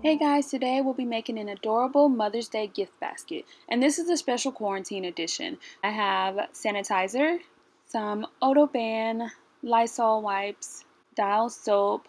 Hey guys, today we'll be making an adorable Mother's Day gift basket, and this is a special quarantine edition. I have sanitizer, some Odoban, Lysol wipes, Dial soap,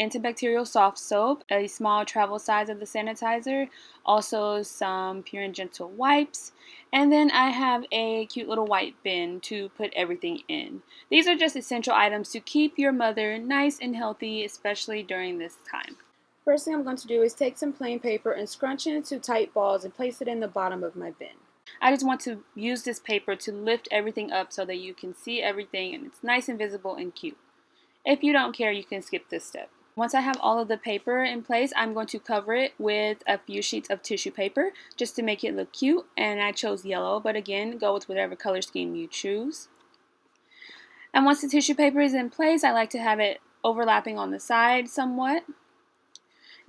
antibacterial soft soap, a small travel size of the sanitizer, also some Pure and Gentle wipes, and then I have a cute little white bin to put everything in. These are just essential items to keep your mother nice and healthy, especially during this time. First thing I'm going to do is take some plain paper and scrunch it into tight balls and place it in the bottom of my bin. I just want to use this paper to lift everything up so that you can see everything and it's nice and visible and cute. If you don't care, you can skip this step. Once I have all of the paper in place, I'm going to cover it with a few sheets of tissue paper just to make it look cute, and I chose yellow, but again, go with whatever color scheme you choose. And once the tissue paper is in place, I like to have it overlapping on the side somewhat.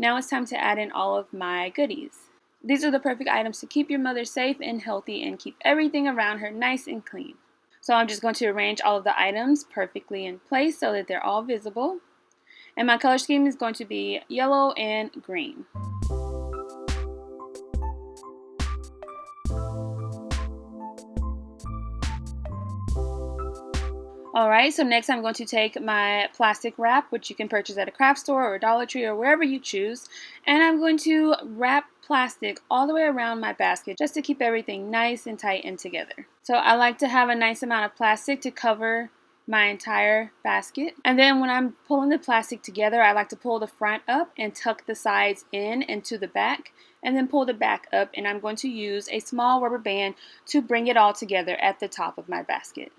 Now it's time to add in all of my goodies. These are the perfect items to keep your mother safe and healthy and keep everything around her nice and clean. So I'm just going to arrange all of the items perfectly in place so that they're all visible. And my color scheme is going to be yellow and green. Alright, so next I'm going to take my plastic wrap, which you can purchase at a craft store or a Dollar Tree or wherever you choose, and I'm going to wrap plastic all the way around my basket just to keep everything nice and tight and together. So I like to have a nice amount of plastic to cover my entire basket. And then when I'm pulling the plastic together, I like to pull the front up and tuck the sides in and to the back, and then pull the back up, and I'm going to use a small rubber band to bring it all together at the top of my basket.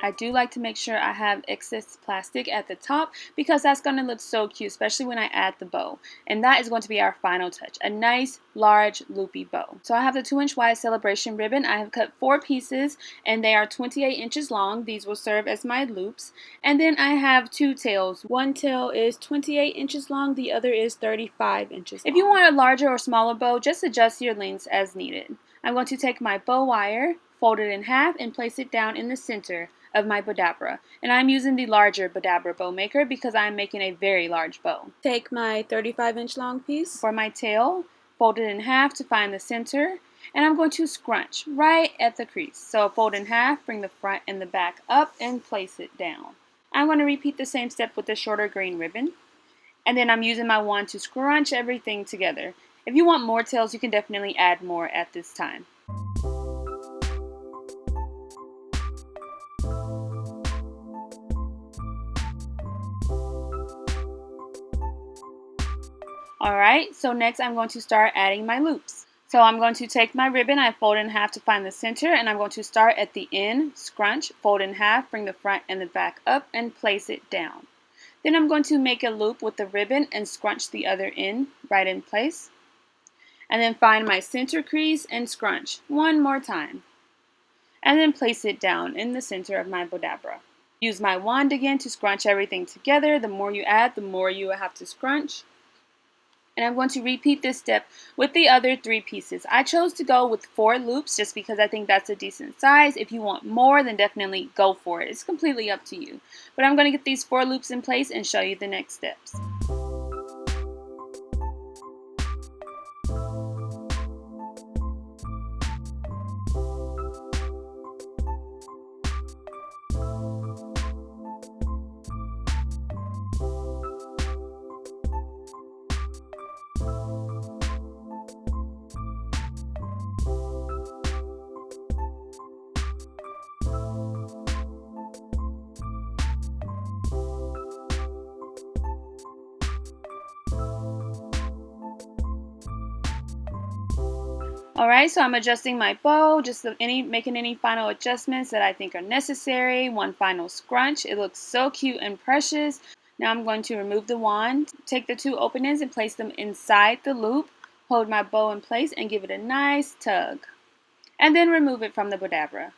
I do like to make sure I have excess plastic at the top because that's going to look so cute, especially when I add the bow. And that is going to be our final touch, a nice, large, loopy bow. So I have the 2-inch wide celebration ribbon. I have cut 4 pieces and they are 28 inches long. These will serve as my loops. And then I have 2 tails. One tail is 28 inches long, the other is 35 inches long. If you want a larger or smaller bow, just adjust your lengths as needed. I'm going to take my bow wire, fold it in half, and place it down in the center of my Bodabra, and I'm using the larger Bodabra bow maker because I'm making a very large bow. Take my 35-inch long piece for my tail, fold it in half to find the center, and I'm going to scrunch right at the crease. So fold in half, bring the front and the back up, and place it down. I'm going to repeat the same step with the shorter green ribbon, and then I'm using my wand to scrunch everything together. If you want more tails, you can definitely add more at this time. Alright, so next I'm going to start adding my loops. So I'm going to take my ribbon, I fold in half to find the center, and I'm going to start at the end, scrunch, fold in half, bring the front and the back up, and place it down. Then I'm going to make a loop with the ribbon and scrunch the other end right in place. And then find my center crease and scrunch one more time. And then place it down in the center of my Bodabra. Use my wand again to scrunch everything together. The more you add, the more you have to scrunch. And I'm going to repeat this step with the other 3 pieces. I chose to go with 4 loops just because I think that's a decent size. If you want more, then definitely go for it. It's completely up to you. But I'm going to get these 4 loops in place and show you the next steps. Alright, so I'm adjusting my bow, just making any final adjustments that I think are necessary. One final scrunch. It looks so cute and precious. Now I'm going to remove the wand, take the 2 open ends and place them inside the loop, hold my bow in place and give it a nice tug. And then remove it from the Bodabra.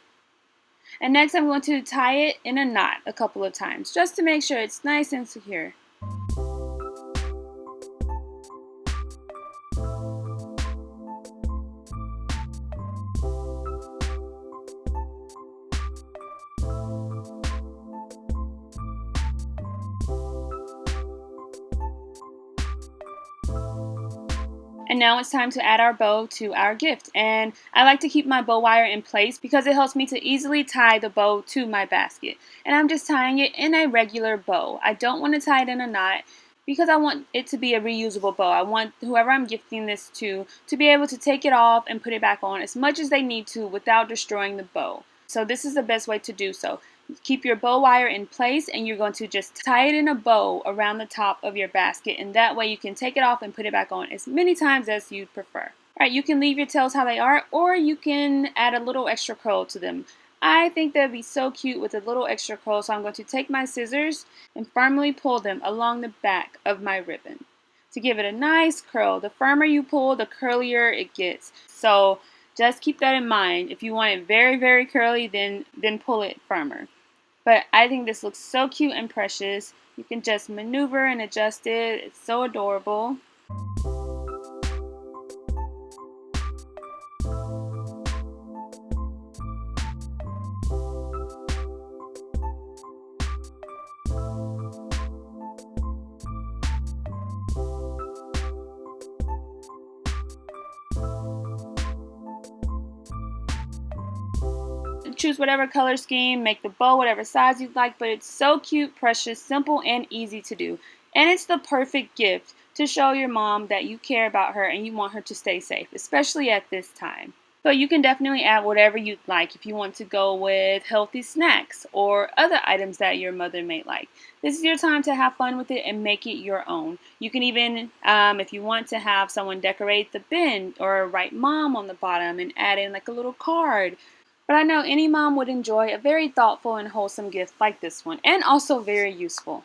And next I'm going to tie it in a knot a couple of times just to make sure it's nice and secure. And now it's time to add our bow to our gift. And I like to keep my bow wire in place because it helps me to easily tie the bow to my basket. And I'm just tying it in a regular bow. I don't want to tie it in a knot because I want it to be a reusable bow. I want whoever I'm gifting this to be able to take it off and put it back on as much as they need to without destroying the bow. So this is the best way to do so. Keep your bow wire in place and you're going to just tie it in a bow around the top of your basket, and that way you can take it off and put it back on as many times as you prefer. Alright, you can leave your tails how they are, or you can add a little extra curl to them. I think that would be so cute with a little extra curl, so I'm going to take my scissors and firmly pull them along the back of my ribbon to give it a nice curl. The firmer you pull, the curlier it gets. So just keep that in mind. If you want it very, very curly, then pull it firmer. But I think this looks so cute and precious. You can just maneuver and adjust it. It's so adorable. Choose whatever color scheme, make the bow whatever size you'd like, but it's so cute, precious, simple, and easy to do. And it's the perfect gift to show your mom that you care about her and you want her to stay safe, especially at this time. But you can definitely add whatever you'd like if you want to go with healthy snacks or other items that your mother may like. This is your time to have fun with it and make it your own. You can even, if you want to have someone decorate the bin or write mom on the bottom and add in like a little card. But I know any mom would enjoy a very thoughtful and wholesome gift like this one, and also very useful.